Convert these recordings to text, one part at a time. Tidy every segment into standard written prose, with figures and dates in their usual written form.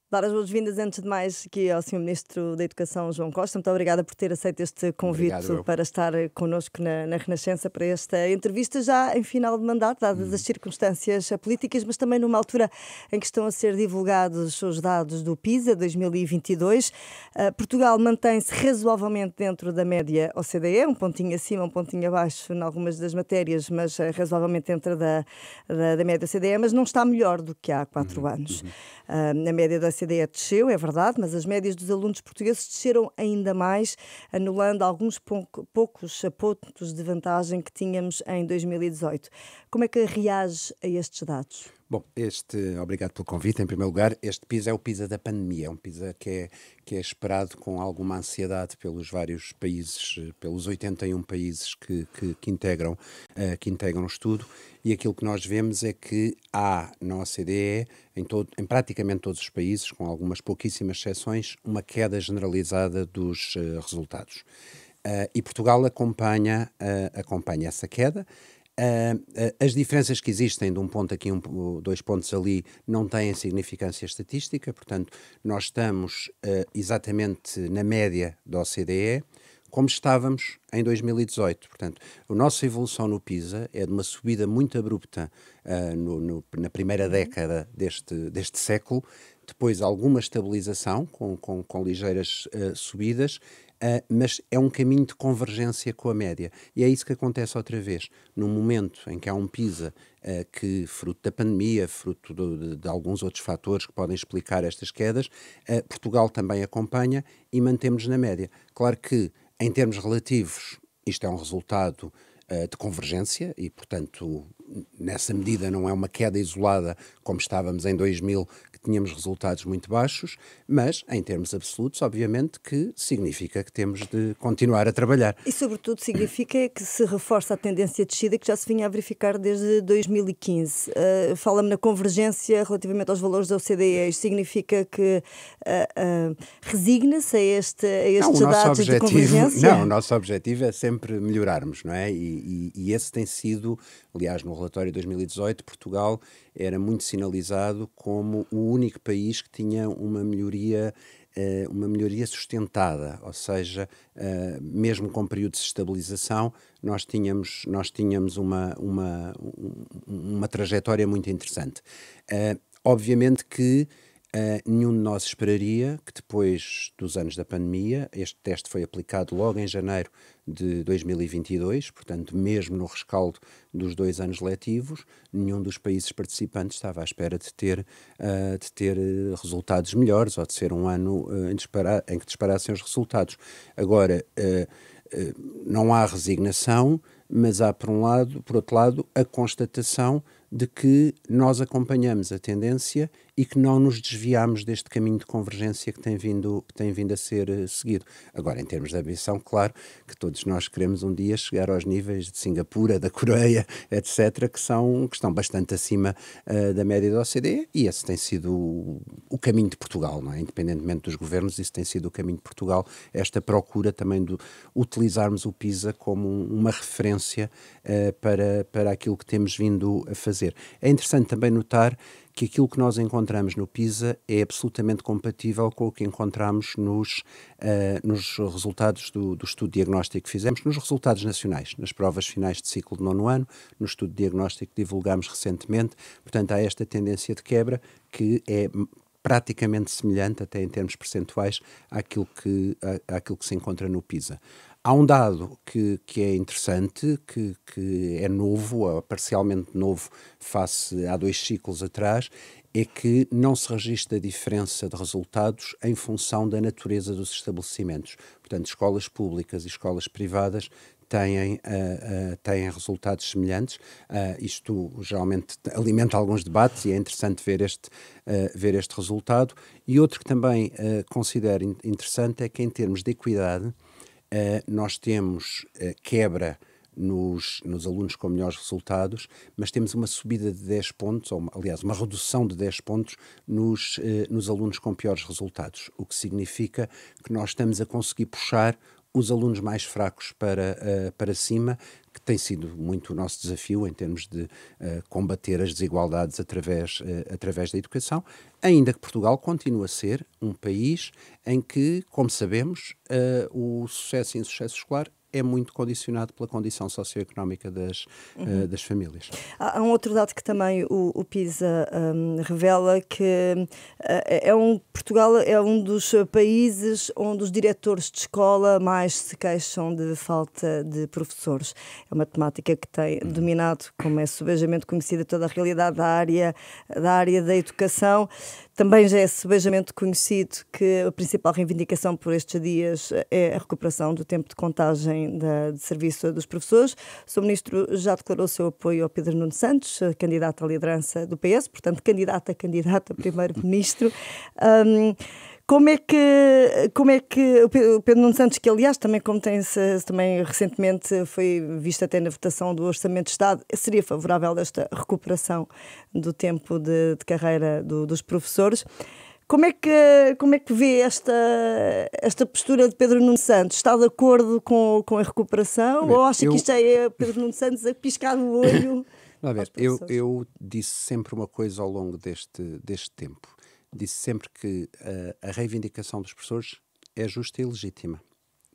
Dar as boas-vindas, antes de mais, aqui ao Sr. Ministro da Educação, João Costa. Muito obrigada por ter aceito este Obrigado, convite eu. para estar connosco na Renascença para esta entrevista, já em final de mandato, dadas as circunstâncias políticas, mas também numa altura em que estão a ser divulgados os dados do PISA 2022. Portugal mantém-se razoavelmente dentro da média OCDE, um pontinho acima, um pontinho abaixo em algumas das matérias, mas razoavelmente dentro da média OCDE, mas não está melhor do que há 4 anos. Na média da OCDE desceu, é verdade, mas as médias dos alunos portugueses desceram ainda mais, anulando alguns poucos pontos de vantagem que tínhamos em 2018. Como é que reage a estes dados? Bom, obrigado pelo convite. Em primeiro lugar, este PISA é o PISA da pandemia, é um PISA que é esperado com alguma ansiedade pelos vários países, pelos 81 países que integram o estudo, e aquilo que nós vemos é que há na OCDE, em praticamente todos os países, com algumas pouquíssimas exceções, uma queda generalizada dos resultados. E Portugal acompanha essa queda. As diferenças que existem de um ponto aqui, 2 pontos ali, não têm significância estatística, portanto, nós estamos exatamente na média da OCDE, como estávamos em 2018. Portanto, a nossa evolução no PISA é de uma subida muito abrupta na primeira década deste século, depois alguma estabilização com ligeiras subidas, mas é um caminho de convergência com a média. E é isso que acontece outra vez. Num momento em que há um PISA que, fruto da pandemia, fruto de alguns outros fatores que podem explicar estas quedas, Portugal também acompanha e mantemos na média. Claro que, em termos relativos, isto é um resultado de convergência e, portanto, nessa medida não é uma queda isolada como estávamos em 2000, que tínhamos resultados muito baixos, mas em termos absolutos, obviamente, que significa que temos de continuar a trabalhar. E, sobretudo, significa que se reforça a tendência de descida que já se vinha a verificar desde 2015. Fala-me na convergência relativamente aos valores da OCDE. Isto significa que resigna-se a estes dados de convergência? Não, o nosso objetivo é sempre melhorarmos, não é? E esse tem sido, aliás, no relatório de 2018, Portugal era muito sinalizado como o único país que tinha uma melhoria sustentada, ou seja, mesmo com períodos de estabilização, nós tínhamos uma trajetória muito interessante. Obviamente que nenhum de nós esperaria que depois dos anos da pandemia, este teste foi aplicado logo em janeiro de 2022, portanto, mesmo no rescaldo dos 2 anos letivos, nenhum dos países participantes estava à espera de ter resultados melhores ou de ser um ano em que disparassem os resultados. Agora, não há resignação, mas há, por outro lado, a constatação de que nós acompanhamos a tendência e que não nos desviamos deste caminho de convergência que tem vindo a ser seguido. Agora, em termos de ambição, claro que todos nós queremos um dia chegar aos níveis de Singapura, da Coreia, etc., que estão bastante acima da média da OCDE, e esse tem sido o caminho de Portugal, não é? Independentemente dos governos, isso tem sido o caminho de Portugal, esta procura também de utilizarmos o PISA como uma referência para aquilo que temos vindo a fazer. É interessante também notar que aquilo que nós encontramos no PISA é absolutamente compatível com o que encontramos nos resultados do estudo diagnóstico que fizemos, nos resultados nacionais, nas provas finais de ciclo de 9º ano, no estudo diagnóstico que divulgámos recentemente. Portanto, há esta tendência de quebra que é praticamente semelhante, até em termos percentuais, àquilo que se encontra no PISA. Há um dado que é interessante, que é novo, parcialmente novo, face a 2 ciclos atrás, é que não se registra diferença de resultados em função da natureza dos estabelecimentos. Portanto, escolas públicas e escolas privadas têm resultados semelhantes. Isto geralmente alimenta alguns debates e é interessante ver este resultado. E outro que também considero interessante é que, em termos de equidade, nós temos quebra nos alunos com melhores resultados, mas temos uma subida de 10 pontos, aliás, uma redução de 10 pontos nos alunos com piores resultados, o que significa que nós estamos a conseguir puxar os alunos mais fracos para cima, que tem sido muito o nosso desafio em termos de combater as desigualdades através da educação, ainda que Portugal continue a ser um país em que, como sabemos, o sucesso e insucesso escolar é muito condicionado pela condição socioeconómica das famílias. Há um outro dado que também o PISA revela, que Portugal é um dos países onde os diretores de escola mais se queixam de falta de professores. É uma temática que tem dominado, como é subejamente conhecida, toda a realidade da área da educação. Também já é subejamente conhecido que a principal reivindicação por estes dias é a recuperação do tempo de contagem de serviço dos professores. O Sr. Ministro já declarou o seu apoio ao Pedro Nuno Santos, candidato à liderança do PS, portanto, candidato a primeiro-ministro. Como é que o Pedro Nuno Santos, que aliás também, também recentemente foi visto até na votação do Orçamento de Estado, seria favorável a esta recuperação do tempo de carreira dos professores? Como é que vê esta postura de Pedro Nuno Santos? Está de acordo com a recuperação? Ou acha que isto é Pedro Nuno Santos a piscar o olho? A ver, eu disse sempre uma coisa ao longo deste tempo. Disse sempre que a reivindicação dos professores é justa e legítima.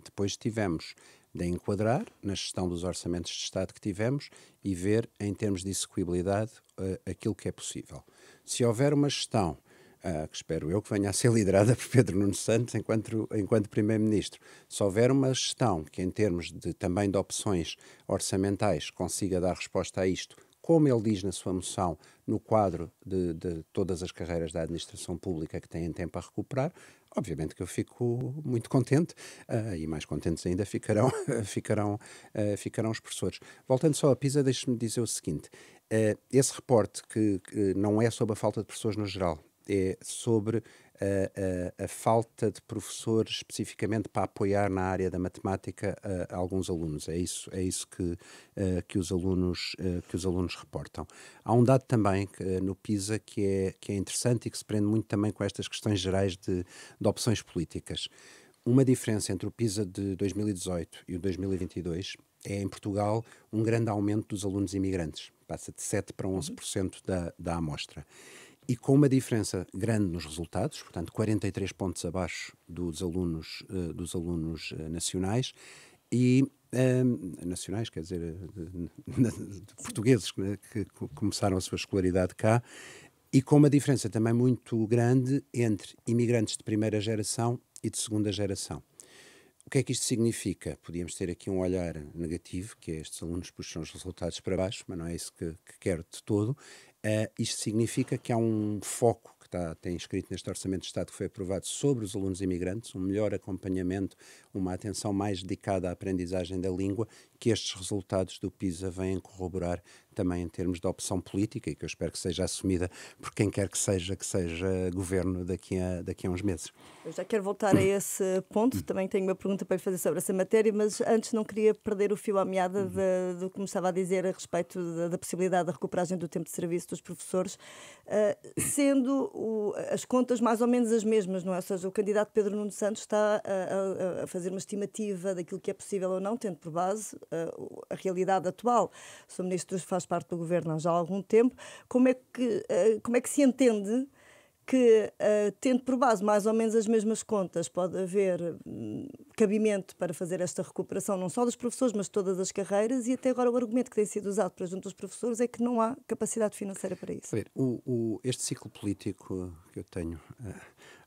Depois tivemos de enquadrar na gestão dos orçamentos de Estado que tivemos e ver, em termos de execuibilidade, aquilo que é possível. Se houver uma gestão, que espero eu que venha a ser liderada por Pedro Nuno Santos enquanto Primeiro-Ministro, se houver uma gestão que, em termos também de opções orçamentais, consiga dar resposta a isto, como ele diz na sua moção, no quadro de todas as carreiras da administração pública que têm tempo a recuperar, obviamente que eu fico muito contente, e mais contentes ainda ficarão os professores. Voltando só a PISA, deixe-me dizer o seguinte, esse reporte que não é sobre a falta de professores no geral, é sobre a falta de professores especificamente para apoiar na área da matemática alguns alunos. É isso que os alunos reportam. Há um dado também no PISA que é interessante e que se prende muito também com estas questões gerais de opções políticas. Uma diferença entre o PISA de 2018 e o 2022 é, em Portugal, um grande aumento dos alunos imigrantes. Passa de 7% para 11% da amostra. E com uma diferença grande nos resultados, portanto 43 pontos abaixo dos alunos nacionais, e nacionais, quer dizer, de portugueses que começaram a sua escolaridade cá, e com uma diferença também muito grande entre imigrantes de primeira geração e de segunda geração. O que é que isto significa? Podíamos ter aqui um olhar negativo, que é estes alunos puxam os resultados para baixo, mas não é isso que quero de todo. Isto significa que há um foco que tem escrito neste Orçamento de Estado que foi aprovado sobre os alunos imigrantes, um melhor acompanhamento, uma atenção mais dedicada à aprendizagem da língua, que estes resultados do PISA vêm corroborar também em termos de opção política e que eu espero que seja assumida por quem quer que seja governo daqui a uns meses. Eu já quero voltar a esse ponto, também tenho uma pergunta para lhe fazer sobre essa matéria, mas antes não queria perder o fio à meada do que me estava a dizer a respeito da possibilidade da recuperagem do tempo de serviço dos professores, sendo as contas mais ou menos as mesmas, não é? Ou seja, o candidato Pedro Nuno Santos está a fazer uma estimativa daquilo que é possível ou não, tendo por base a realidade atual. O Sr. Ministro faz parte do governo há já algum tempo. Como é que se entende que, tendo por base mais ou menos as mesmas contas, pode haver cabimento para fazer esta recuperação, não só dos professores, mas de todas as carreiras, e até agora o argumento que tem sido usado para junto dos professores é que não há capacidade financeira para isso? Este ciclo político que eu tenho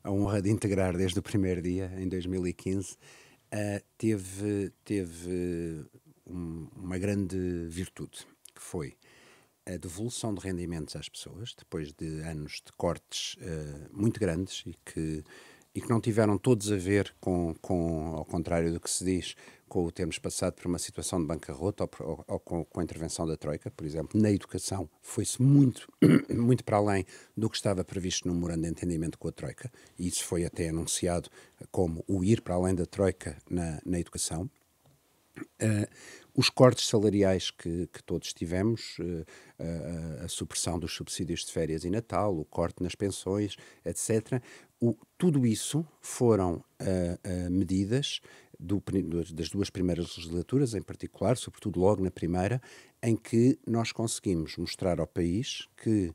a honra de integrar desde o primeiro dia, em 2015, teve uma grande virtude, que foi a devolução de rendimentos às pessoas, depois de anos de cortes muito grandes e que não tiveram todos a ver ao contrário do que se diz, com o termos passado por uma situação de bancarrota ou com a intervenção da Troika. Por exemplo, na educação foi-se muito, muito para além do que estava previsto no memorando de entendimento com a Troika, e isso foi até anunciado como o ir para além da Troika na educação. Os cortes salariais que todos tivemos, a supressão dos subsídios de férias e Natal, o corte nas pensões, etc. Tudo isso foram medidas das duas primeiras legislaturas, em particular, sobretudo logo na primeira, em que nós conseguimos mostrar ao país que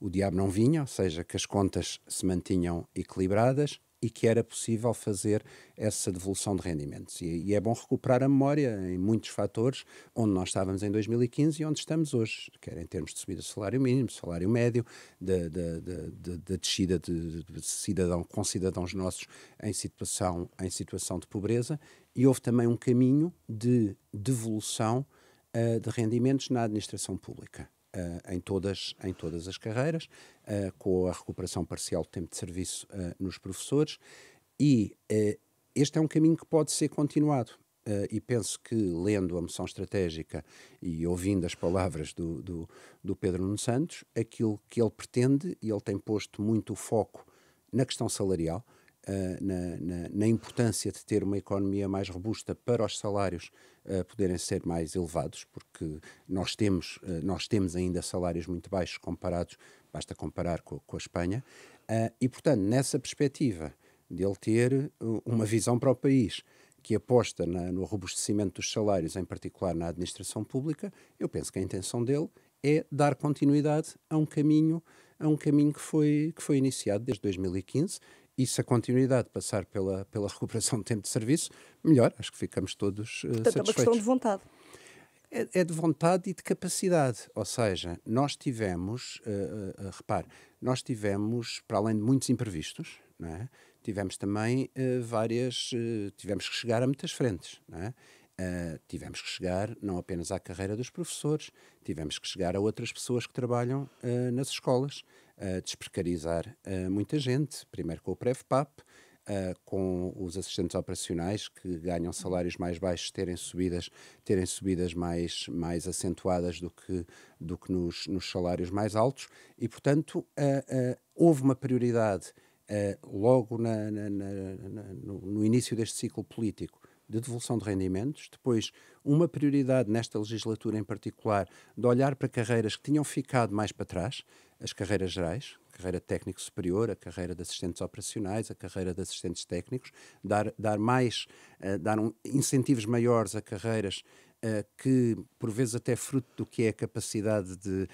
o diabo não vinha, ou seja, que as contas se mantinham equilibradas e que era possível fazer essa devolução de rendimentos. E é bom recuperar a memória em muitos fatores, onde nós estávamos em 2015 e onde estamos hoje, quer em termos de subida do salário mínimo, salário médio, da descida de cidadãos nossos em situação de pobreza, e houve também um caminho de devolução de rendimentos na administração pública. Em todas as carreiras, com a recuperação parcial do tempo de serviço nos professores, e este é um caminho que pode ser continuado. E penso que, lendo a moção estratégica e ouvindo as palavras do Pedro Nuno Santos, aquilo que ele pretende, e ele tem posto muito o foco na questão salarial, na importância de ter uma economia mais robusta para os salários poderem ser mais elevados, porque nós temos ainda salários muito baixos basta comparar com a Espanha, e portanto nessa perspectiva de ele ter uma visão para o país que aposta no robustecimento dos salários, em particular na administração pública, eu penso que a intenção dele é dar continuidade a um caminho que foi iniciado desde 2015. E se a continuidade passar pela recuperação do tempo de serviço, melhor, acho que ficamos todos satisfeitos. É uma questão de vontade. É de vontade e de capacidade, ou seja, nós tivemos, nós tivemos, para além de muitos imprevistos, não é? Tivemos também tivemos que chegar a muitas frentes, não é? Tivemos que chegar não apenas à carreira dos professores, tivemos que chegar a outras pessoas que trabalham nas escolas, desprecarizar muita gente, primeiro com o PREV-PAP, com os assistentes operacionais que ganham salários mais baixos terem subidas mais acentuadas do que nos salários mais altos, e portanto houve uma prioridade logo no início deste ciclo político de devolução de rendimentos, depois uma prioridade nesta legislatura em particular de olhar para carreiras que tinham ficado mais para trás, as carreiras gerais, a carreira de técnico superior, a carreira de assistentes operacionais, a carreira de assistentes técnicos, dar incentivos maiores a carreiras que, por vezes, até fruto do que é a capacidade de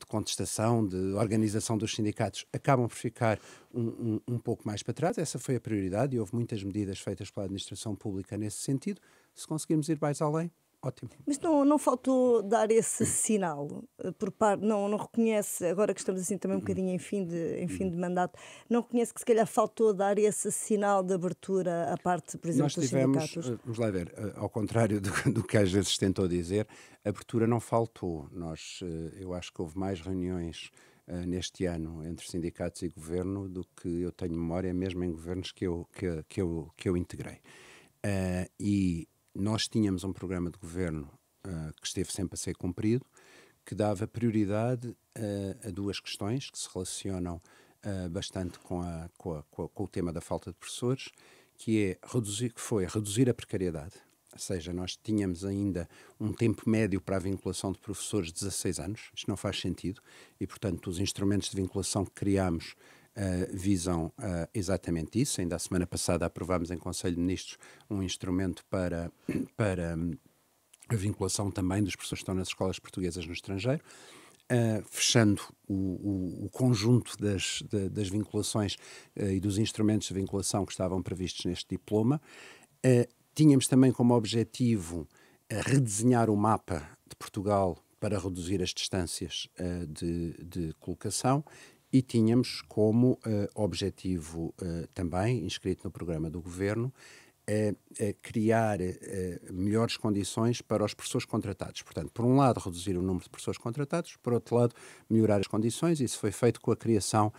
contestação, de organização dos sindicatos, acabam por ficar um pouco mais para trás. Essa foi a prioridade e houve muitas medidas feitas pela administração pública nesse sentido. Se conseguirmos ir mais além, ótimo. Mas não faltou dar esse sinal por parte, não reconhece, agora que estamos assim também um bocadinho em fim de mandato, não reconhece que se calhar faltou dar esse sinal de abertura à parte, por exemplo, dos sindicatos? Vamos lá ver, ao contrário do que às vezes tentou dizer, a abertura não faltou. Eu acho que houve mais reuniões neste ano entre sindicatos e governo do que eu tenho memória, mesmo em governos que eu integrei. E nós tínhamos um programa de governo que esteve sempre a ser cumprido, que dava prioridade a duas questões que se relacionam bastante com o tema da falta de professores, que foi reduzir a precariedade. Ou seja, nós tínhamos ainda um tempo médio para a vinculação de professores de 16 anos, isto não faz sentido, e portanto os instrumentos de vinculação que criámos visam exatamente isso. Ainda a semana passada aprovámos em Conselho de Ministros um instrumento para a vinculação também dos professores que estão nas escolas portuguesas no estrangeiro, fechando o conjunto das vinculações e dos instrumentos de vinculação que estavam previstos neste diploma. Tínhamos também como objetivo redesenhar o mapa de Portugal para reduzir as distâncias de colocação. E tínhamos como objetivo também, inscrito no programa do Governo, criar melhores condições para os professores contratados. Portanto, por um lado, reduzir o número de professores contratados, por outro lado, melhorar as condições. Isso foi feito com a criação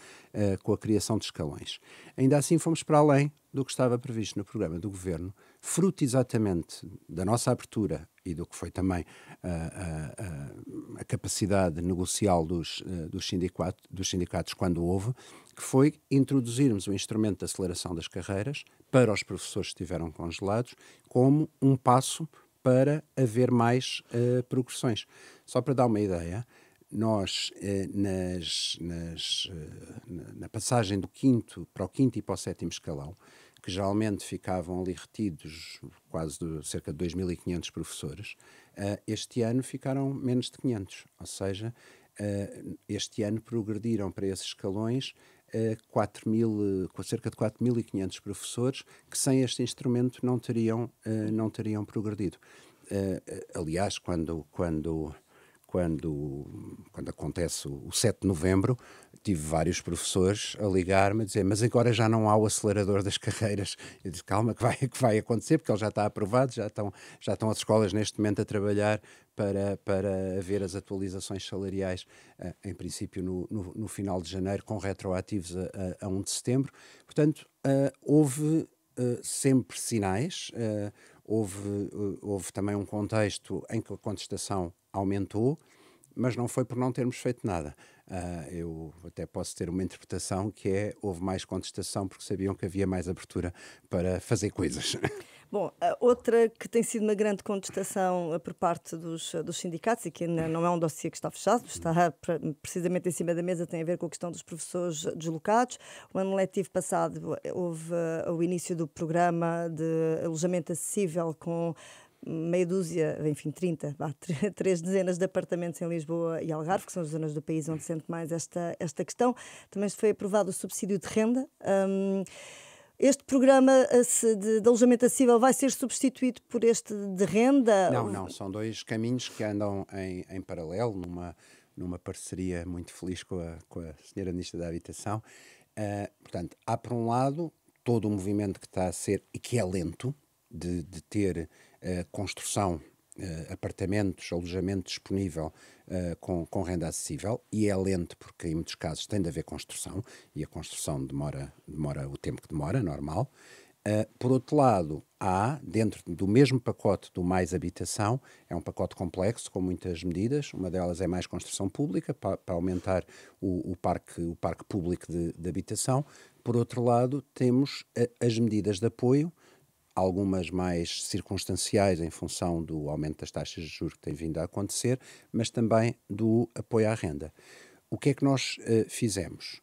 de escalões. Ainda assim, fomos para além do que estava previsto no programa do Governo, fruto exatamente da nossa abertura e do que foi também a capacidade negocial dos sindicatos quando houve, que foi introduzirmos o instrumento de aceleração das carreiras para os professores que estiveram congelados, como um passo para haver mais progressões. Só para dar uma ideia, nós, na passagem do quinto para o quinto e para o sétimo escalão, que geralmente ficavam ali retidos cerca de 2.500 professores, este ano ficaram menos de 500, ou seja, este ano progrediram para esses escalões cerca de 4.500 professores que sem este instrumento não teriam progredido. Aliás, quando acontece o 7 de novembro, tive vários professores a ligar-me a dizer, mas agora já não há o acelerador das carreiras. Eu disse, calma, que vai acontecer, porque ele já está aprovado, já estão as escolas neste momento a trabalhar para haver as atualizações salariais, em princípio no final de janeiro, com retroativos a 1 de setembro. Portanto, houve sempre sinais, houve também um contexto em que a contestação aumentou, mas não foi por não termos feito nada. Eu até posso ter uma interpretação que houve mais contestação porque sabiam que havia mais abertura para fazer coisas. Bom, outra que tem sido uma grande contestação por parte dos sindicatos, e que ainda não é um dossiê que está fechado, está precisamente em cima da mesa, tem a ver com a questão dos professores deslocados. O ano letivo passado houve o início do programa de alojamento acessível com meia dúzia, enfim, 3 dezenas de apartamentos em Lisboa e Algarve, que são as zonas do país onde se sente mais esta questão. Também foi aprovado o subsídio de renda. Este programa de alojamento acessível vai ser substituído por este de renda? Não, são dois caminhos que andam em paralelo, numa parceria muito feliz com a Senhora Ministra da Habitação. Portanto, há por um lado todo o movimento que está a ser, e que é lento, de ter construção, apartamentos, alojamento disponível com renda acessível, e é lento porque em muitos casos tem de haver construção, e a construção demora o tempo que demora, normal. Por outro lado, há, dentro do mesmo pacote do Mais Habitação, é um pacote complexo, com muitas medidas. Uma delas é mais construção pública, para aumentar o parque público de habitação. Por outro lado, temos as medidas de apoio, algumas mais circunstanciais em função do aumento das taxas de juros que tem vindo a acontecer, mas também do apoio à renda. O que é que nós fizemos?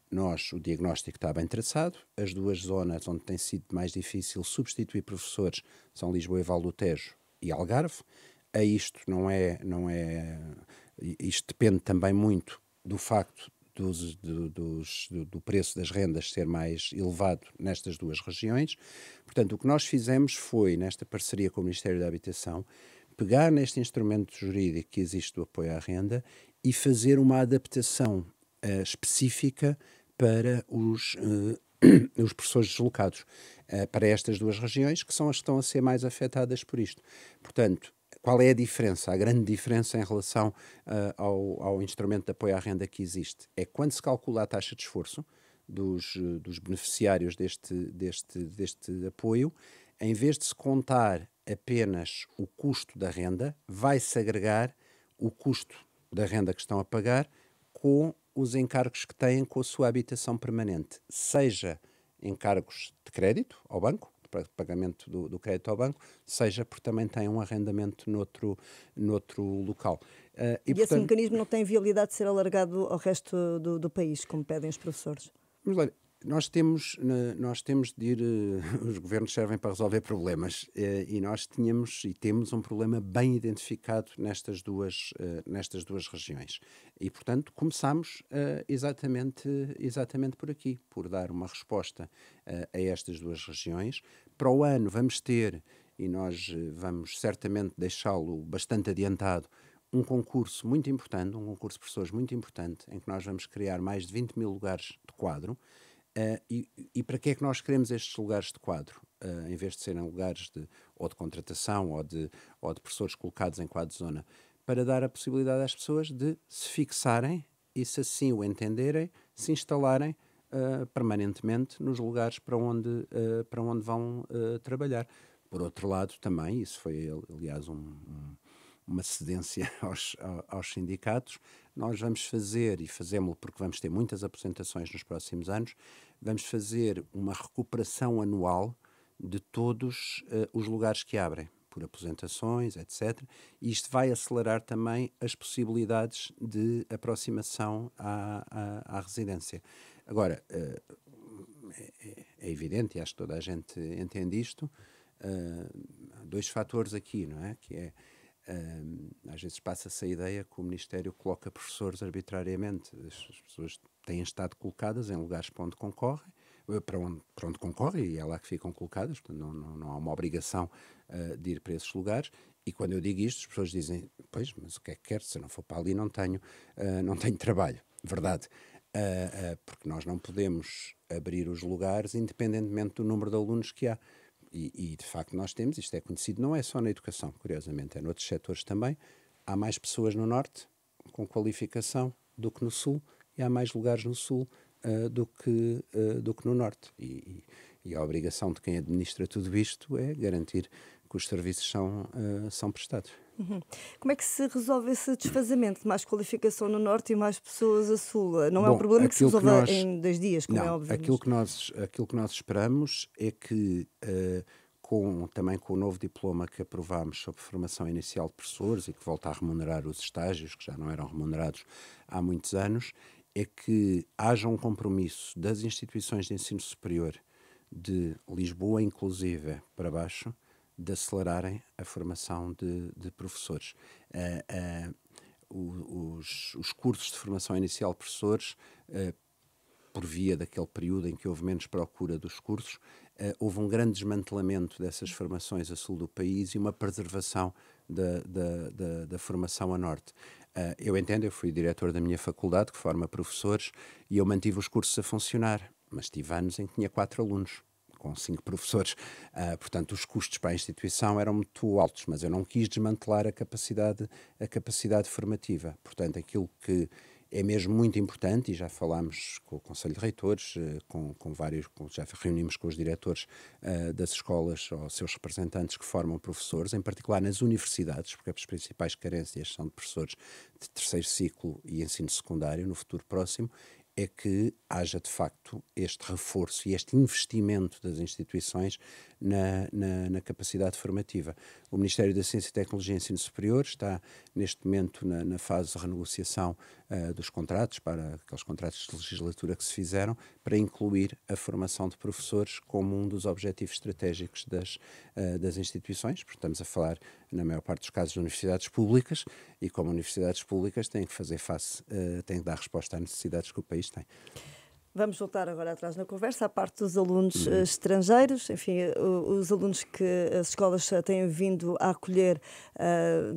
O diagnóstico está bem traçado, as duas zonas onde tem sido mais difícil substituir professores são Lisboa e Val do Tejo e Algarve. Isto isto depende também muito do facto do preço das rendas ser mais elevado nestas duas regiões. Portanto, o que nós fizemos foi, nesta parceria com o Ministério da Habitação, pegar neste instrumento jurídico que existe do apoio à renda e fazer uma adaptação específica para os professores deslocados, para estas duas regiões, que são as que estão a ser mais afetadas por isto. Portanto, qual é a diferença? A grande diferença em relação ao instrumento de apoio à renda que existe é quando se calcula a taxa de esforço dos beneficiários deste apoio, em vez de se contar apenas o custo da renda, vai-se agregar o custo da renda que estão a pagar com os encargos que têm com a sua habitação permanente, seja encargos de crédito ao banco, para pagamento do crédito ao banco, seja porque também têm um arrendamento noutro local. E portanto, esse mecanismo não tem viabilidade de ser alargado ao resto do país, como pedem os professores? Mas olha, nós temos de ir, os governos servem para resolver problemas, e nós temos um problema bem identificado nestas duas regiões. E, portanto, começamos exatamente por aqui, por dar uma resposta a estas duas regiões. Para o ano vamos ter, e nós vamos certamente deixá-lo bastante adiantado, um concurso muito importante, um concurso de professores muito importante, em que nós vamos criar mais de 20 mil lugares de quadro. E para que é que nós queremos estes lugares de quadro? Em vez de serem lugares de contratação ou de professores colocados em quadro de zona, para dar a possibilidade às pessoas de se fixarem e, se assim o entenderem, se instalarem permanentemente nos lugares para onde vão trabalhar. Por outro lado, também, isso foi, aliás, uma cedência aos sindicatos, nós vamos fazer, e fazemos-lo porque vamos ter muitas aposentações nos próximos anos, vamos fazer uma recuperação anual de todos os lugares que abrem, por aposentações, etc. E isto vai acelerar também as possibilidades de aproximação à residência. Agora, é evidente, e acho que toda a gente entende isto, há dois fatores aqui, não é? Que é, às vezes passa-se a ideia que o Ministério coloca professores arbitrariamente. As pessoas têm estado colocadas em lugares para onde concorrem, para onde concorrem, e é lá que ficam colocadas, portanto não há uma obrigação de ir para esses lugares. E quando eu digo isto, as pessoas dizem, pois, mas o que é que quer? Se eu não for para ali não tenho trabalho. Verdade. Porque nós não podemos abrir os lugares independentemente do número de alunos que há. E de facto nós temos, isto é conhecido, não é só na educação, curiosamente, é noutros setores também. Há mais pessoas no Norte com qualificação do que no Sul, e há mais lugares no Sul do que no Norte. E a obrigação de quem administra tudo isto é garantir que os serviços são prestados. Uhum. Como é que se resolve esse desfazamento de mais qualificação no Norte e mais pessoas a Sul? Não é um problema que se resolva em 2 dias, como é óbvio. Aquilo que nós esperamos é que, também com o novo diploma que aprovámos sobre formação inicial de professores e que volta a remunerar os estágios, que já não eram remunerados há muitos anos, é que haja um compromisso das instituições de ensino superior de Lisboa, inclusive, para baixo, de acelerarem a formação de professores. Os cursos de formação inicial de professores, por via daquele período em que houve menos procura dos cursos, houve um grande desmantelamento dessas formações a sul do país e uma preservação da formação a norte. Eu entendo, eu fui diretor da minha faculdade, que forma professores, e eu mantive os cursos a funcionar, mas tive anos em que tinha 4 alunos, com 5 professores. Portanto, os custos para a instituição eram muito altos, mas eu não quis desmantelar a capacidade formativa. Portanto, aquilo que é mesmo muito importante, e já falámos com o Conselho de Reitores, já reunimos com os diretores das escolas, ou seus representantes que formam professores, em particular nas universidades, porque as principais carências são de professores de terceiro ciclo e ensino secundário no futuro próximo, é que haja de facto este reforço e este investimento das instituições na capacidade formativa. O Ministério da Ciência e Tecnologia e Ensino Superior está neste momento na fase de renegociação dos contratos, para aqueles contratos de legislatura que se fizeram, para incluir a formação de professores como um dos objetivos estratégicos das instituições, porque estamos a falar, na maior parte dos casos, de universidades públicas, e como universidades públicas têm que fazer face, têm que dar resposta às necessidades que o país tem. Vamos voltar agora atrás na conversa, à parte dos alunos estrangeiros. Enfim, os alunos que as escolas têm vindo a acolher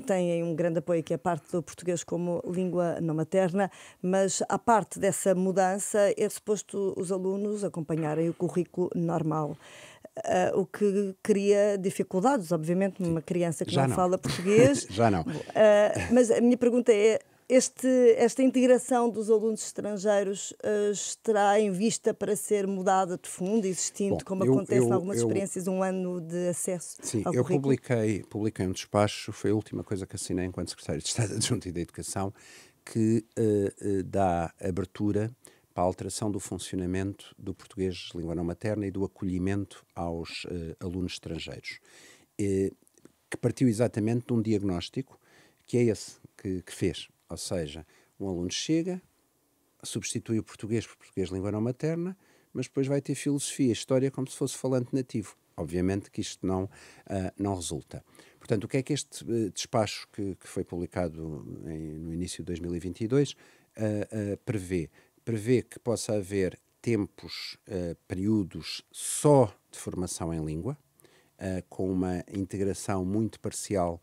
têm um grande apoio, que é a parte do português como língua não materna, mas à parte dessa mudança é suposto os alunos acompanharem o currículo normal. O que cria dificuldades, obviamente, numa criança que não fala português. Já não. Mas a minha pergunta é, esta integração dos alunos estrangeiros estará em vista para ser mudada de fundo, existindo, como acontece em algumas experiências, um ano de acesso ao currículo? Publiquei um despacho, foi a última coisa que assinei enquanto Secretário de Estado Adjunto e da Educação, que dá abertura para a alteração do funcionamento do português de língua não materna e do acolhimento aos alunos estrangeiros, que partiu exatamente de um diagnóstico que é esse que fez. Ou seja, um aluno chega, substitui o português por português de língua não materna, mas depois vai ter filosofia e história como se fosse falante nativo. Obviamente que isto não resulta. Portanto, o que é que este despacho que foi publicado no início de 2022 prevê? Prevê que possa haver tempos, períodos só de formação em língua, com uma integração muito parcial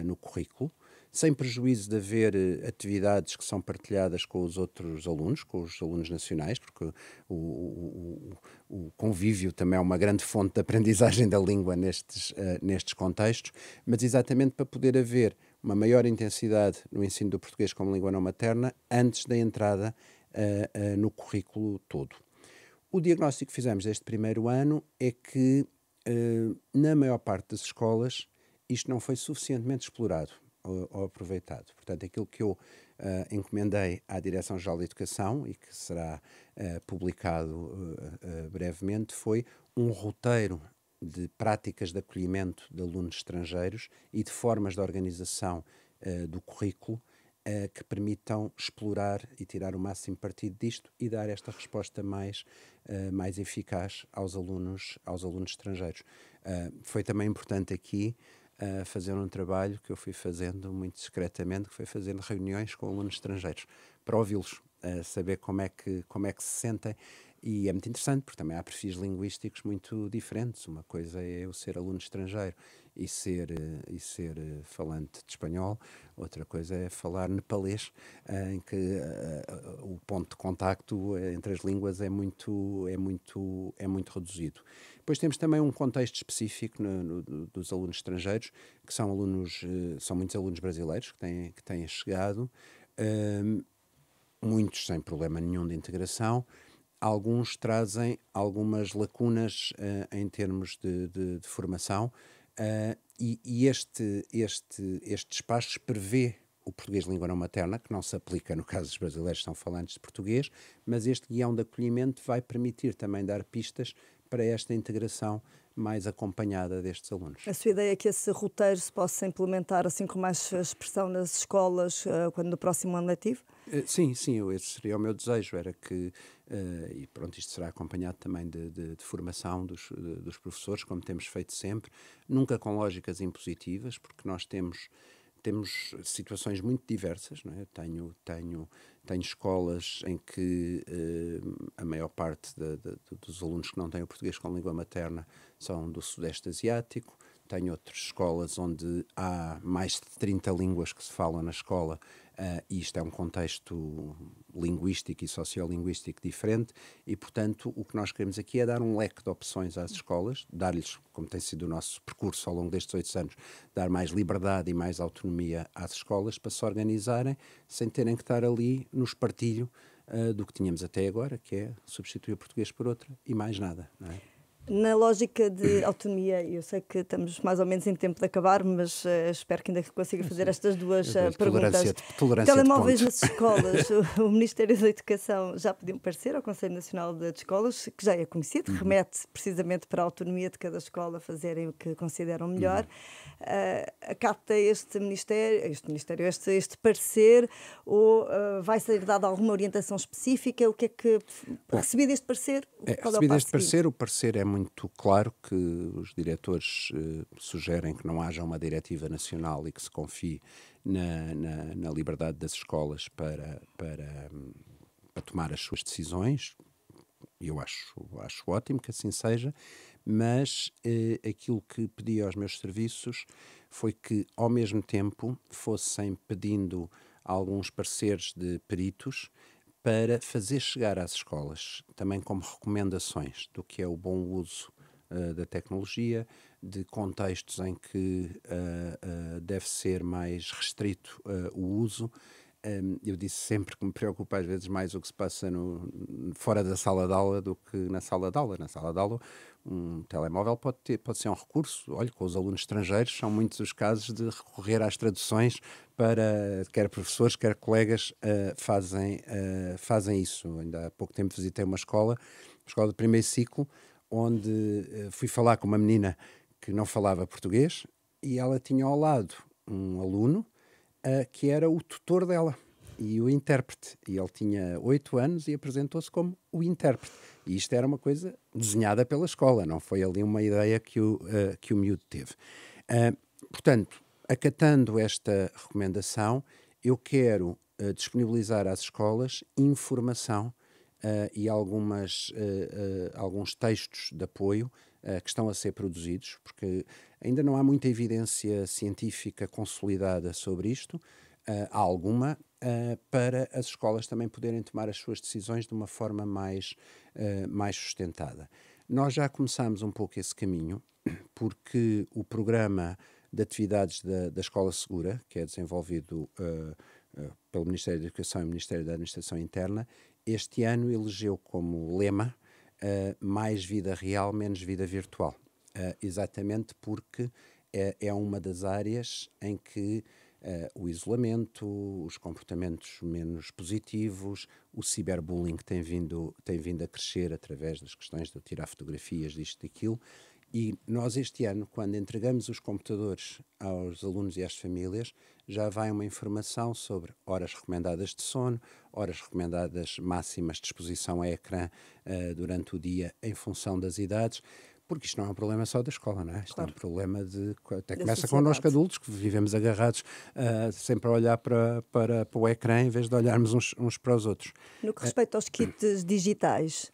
no currículo, sem prejuízo de haver atividades que são partilhadas com os outros alunos, com os alunos nacionais, porque o convívio também é uma grande fonte de aprendizagem da língua nestes contextos, mas exatamente para poder haver uma maior intensidade no ensino do português como língua não materna antes da entrada no currículo todo. O diagnóstico que fizemos deste primeiro ano é que, na maior parte das escolas, isto não foi suficientemente explorado ou aproveitado. Portanto, aquilo que eu encomendei à Direção-Geral da Educação e que será publicado brevemente foi um roteiro de práticas de acolhimento de alunos estrangeiros e de formas de organização do currículo que permitam explorar e tirar o máximo partido disto e dar esta resposta mais eficaz aos alunos estrangeiros. Foi também importante aqui fazer um trabalho que eu fui fazendo muito discretamente, que foi fazendo reuniões com alunos estrangeiros, para ouvi-los, saber como é que se sentem. E é muito interessante, porque também há perfis linguísticos muito diferentes. Uma coisa é eu ser aluno estrangeiro e ser falante de espanhol, outra coisa é falar nepalês, em que o ponto de contacto entre as línguas é muito reduzido. Depois temos também um contexto específico dos alunos estrangeiros, que são muitos alunos brasileiros que têm chegado, muitos sem problema nenhum de integração. Alguns trazem algumas lacunas em termos de formação, e este despacho prevê o português de língua não materna, que não se aplica no caso dos brasileiros que são falantes de português, mas este guião de acolhimento vai permitir também dar pistas para esta integração mais acompanhada destes alunos. A sua ideia é que esse roteiro se possa implementar assim com mais expressão nas escolas quando no próximo ano letivo? Sim, esse seria o meu desejo, era que, e pronto, isto será acompanhado também de formação dos professores, como temos feito sempre, nunca com lógicas impositivas, porque nós temos situações muito diversas, não é? Tenho escolas em que a maior parte dos alunos que não têm o português como língua materna são do Sudeste Asiático. Tenho outras escolas onde há mais de 30 línguas que se falam na escola, e isto é um contexto linguístico e sociolinguístico diferente, e, portanto, o que nós queremos aqui é dar um leque de opções às escolas, dar-lhes, como tem sido o nosso percurso ao longo destes 8 anos, dar mais liberdade e mais autonomia às escolas para se organizarem, sem terem que estar ali no espartilho do que tínhamos até agora, que é substituir o português por outro e mais nada, não é? Na lógica de autonomia, eu sei que estamos mais ou menos em tempo de acabar, mas espero que ainda consiga fazer estas duas perguntas. Tolerância Telemóveis de nas escolas. O Ministério da Educação já pediu um parecer ao Conselho Nacional de Escolas, que já é conhecido, remete precisamente para a autonomia de cada escola fazerem o que consideram melhor. Acata este parecer, ou vai ser dada alguma orientação específica? O que é que, recebido este parecer, qual é o passo seguinte? O parecer é muito claro que os diretores sugerem que não haja uma diretiva nacional e que se confie na liberdade das escolas para tomar as suas decisões. Eu acho ótimo que assim seja, mas aquilo que pedi aos meus serviços foi que, ao mesmo tempo, fossem pedindo alguns pareceres de peritos para fazer chegar às escolas, também como recomendações do que é o bom uso da tecnologia, de contextos em que deve ser mais restrito o uso. Eu disse sempre que me preocupa às vezes mais o que se passa fora da sala de aula do que na sala de aula. Na sala de aula, um telemóvel pode ser um recurso. Olha, com os alunos estrangeiros são muitos os casos de recorrer às traduções para, quer professores, quer colegas, fazem isso. Ainda há pouco tempo visitei uma escola de primeiro ciclo, onde fui falar com uma menina que não falava português e ela tinha ao lado um aluno que era o tutor dela e o intérprete. E ele tinha 8 anos e apresentou-se como o intérprete. E isto era uma coisa desenhada pela escola, não foi ali uma ideia que o miúdo teve. Portanto, acatando esta recomendação, eu quero disponibilizar às escolas informação e alguns textos de apoio que estão a ser produzidos, porque ainda não há muita evidência científica consolidada sobre isto. Há alguma para as escolas também poderem tomar as suas decisões de uma forma mais sustentada. Nós já começamos um pouco esse caminho, porque o programa de atividades da Escola Segura, que é desenvolvido pelo Ministério da Educação e Ministério da Administração Interna, este ano elegeu como lema mais vida real, menos vida virtual. Exatamente porque é uma das áreas em que o isolamento, os comportamentos menos positivos, o ciberbullying tem vindo a crescer através das questões de eu tirar fotografias disto e daquilo, E nós este ano, quando entregamos os computadores aos alunos e às famílias, já vai uma informação sobre horas recomendadas de sono, horas recomendadas máximas de exposição a ecrã durante o dia em função das idades, porque isto não é um problema só da escola, não é? Isto Claro. é um problema de... Até Da começa sociedade. connosco adultos, que vivemos agarrados sempre a olhar para o ecrã em vez de olharmos uns para os outros. No que respeita aos kits digitais,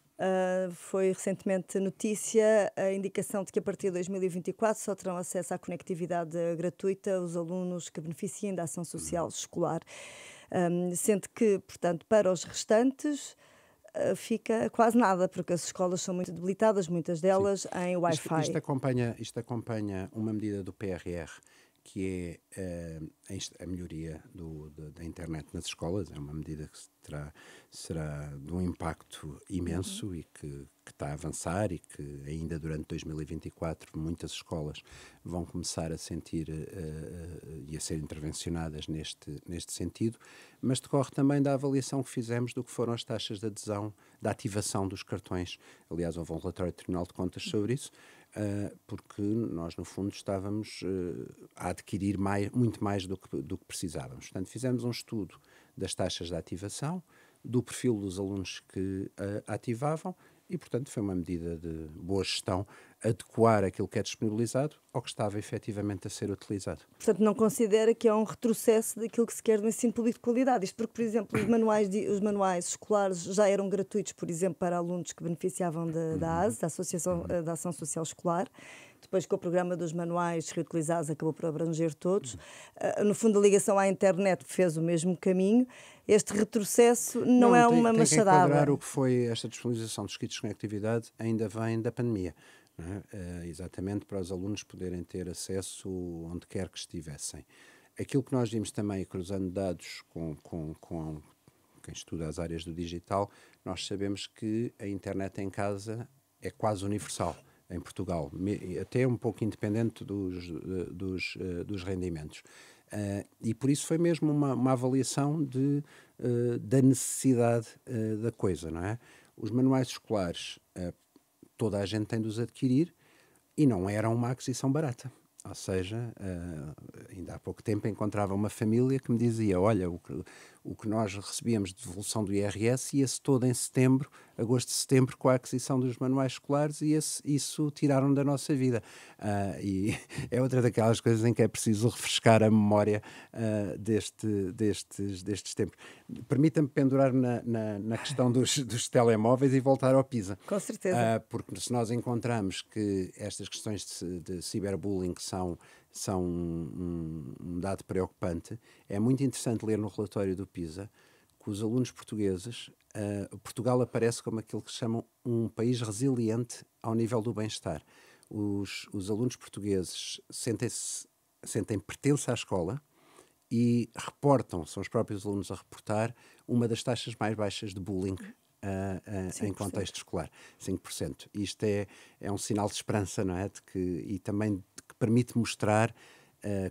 foi recentemente notícia a indicação de que a partir de 2024 só terão acesso à conectividade gratuita os alunos que beneficiem da ação social escolar. Sendo que, portanto, para os restantes fica quase nada, porque as escolas são muito debilitadas, muitas delas em Wi-Fi. Isto acompanha uma medida do PRR, que é a melhoria da internet nas escolas. É uma medida que será de um impacto imenso e que está a avançar e que ainda durante 2024 muitas escolas vão começar a sentir e a ser intervencionadas neste sentido, mas decorre também da avaliação que fizemos do que foram as taxas de adesão, da ativação dos cartões. Aliás, houve um relatório do Tribunal de Contas sobre isso, porque nós, no fundo, estávamos a adquirir muito mais do que precisávamos. Portanto, fizemos um estudo das taxas de ativação, do perfil dos alunos que ativavam e, portanto, foi uma medida de boa gestão adequar aquilo que é disponibilizado ao que estava efetivamente a ser utilizado. Portanto, não considera que é um retrocesso daquilo que se quer no ensino público de qualidade? Isto porque, por exemplo, os manuais escolares já eram gratuitos, por exemplo, para alunos que beneficiavam da ASE, da Associação da Ação Social Escolar. Depois, com o programa dos manuais reutilizados, acabou por abranger todos. No fundo, a ligação à internet fez o mesmo caminho. Este retrocesso não é uma machadada. Tem que enquadrar o que foi esta disponibilização dos kits de conectividade, ainda vem da pandemia. Não é? Exatamente para os alunos poderem ter acesso onde quer que estivessem. Aquilo que nós vimos também, cruzando dados com quem estuda as áreas do digital, nós sabemos que a internet em casa é quase universal em Portugal, até um pouco independente dos rendimentos. E por isso foi mesmo uma avaliação da necessidade da coisa, não é? Os manuais escolares, toda a gente tem de os adquirir e não era uma aquisição barata. Ou seja, ainda há pouco tempo encontrava uma família que me dizia, olha, o que nós recebíamos de devolução do IRS ia-se todo em setembro, agosto, setembro, com a aquisição dos manuais escolares e isso tiraram da nossa vida. E é outra daquelas coisas em que é preciso refrescar a memória destes tempos. Permita-me pendurar na questão dos telemóveis e voltar ao PISA. Com certeza. Porque se nós encontramos que estas questões de ciberbullying são um dado preocupante, é muito interessante ler no relatório do PISA que os alunos portugueses, Portugal aparece como aquilo que se chama um país resiliente ao nível do bem-estar. Os alunos portugueses sentem pertença à escola e são os próprios alunos a reportar uma das taxas mais baixas de bullying em contexto escolar, 5%. Isto é um sinal de esperança, não é? E também que permite mostrar,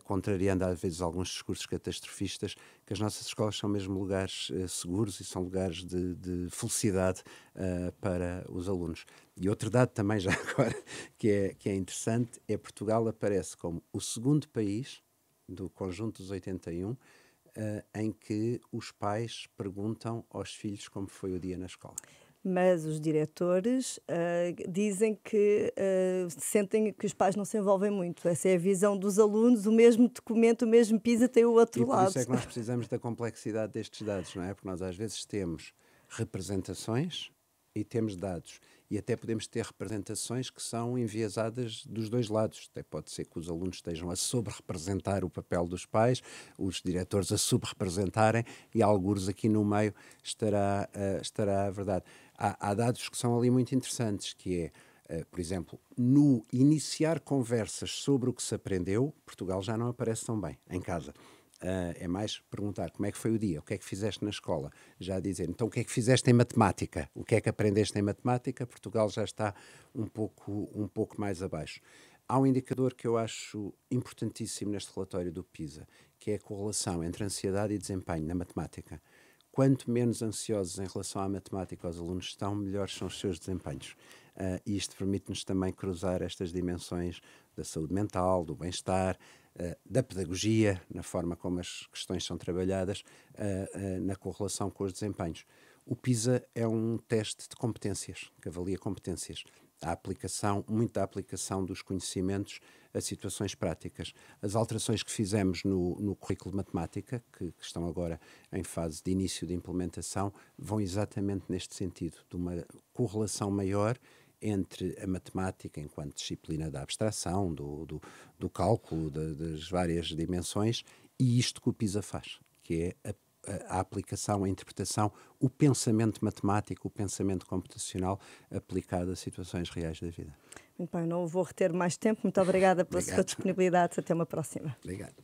contrariando às vezes alguns discursos catastrofistas, que as nossas escolas são mesmo lugares seguros e são lugares de felicidade para os alunos. E outro dado também já agora que é interessante, Portugal aparece como o segundo país do conjunto dos 81 em que os pais perguntam aos filhos como foi o dia na escola. Mas os diretores dizem que sentem que os pais não se envolvem muito. Essa é a visão dos alunos, o mesmo documento, o mesmo PISA tem o outro lado. E por isso é que nós precisamos da complexidade destes dados, não é? Porque nós às vezes temos representações e temos dados. E até podemos ter representações que são enviesadas dos dois lados. Até pode ser que os alunos estejam a sobre-representar o papel dos pais, os diretores a sub-representarem e algures aqui no meio estará a verdade. Há dados que são ali muito interessantes, que é, por exemplo, no iniciar conversas sobre o que se aprendeu, Portugal já não aparece tão bem em casa. É mais perguntar como é que foi o dia, o que é que fizeste na escola, já dizer, então o que é que fizeste em matemática, o que é que aprendeste em matemática, Portugal já está um pouco mais abaixo. Há um indicador que eu acho importantíssimo neste relatório do PISA, que é a correlação entre ansiedade e desempenho na matemática. Quanto menos ansiosos em relação à matemática os alunos estão, melhores são os seus desempenhos. e isto permite-nos também cruzar estas dimensões da saúde mental, do bem-estar, da pedagogia, na forma como as questões são trabalhadas, na correlação com os desempenhos. O PISA é um teste de competências, que avalia competências. Muita aplicação dos conhecimentos a situações práticas. As alterações que fizemos no currículo de matemática, que estão agora em fase de início de implementação, vão exatamente neste sentido, de uma correlação maior entre a matemática enquanto disciplina da abstração, do cálculo, das várias dimensões, e isto que o PISA faz, que é a aplicação, a interpretação, o pensamento matemático, o pensamento computacional aplicado a situações reais da vida. Muito bem, não vou reter mais tempo. Muito obrigada pela sua disponibilidade. Até uma próxima. Obrigado.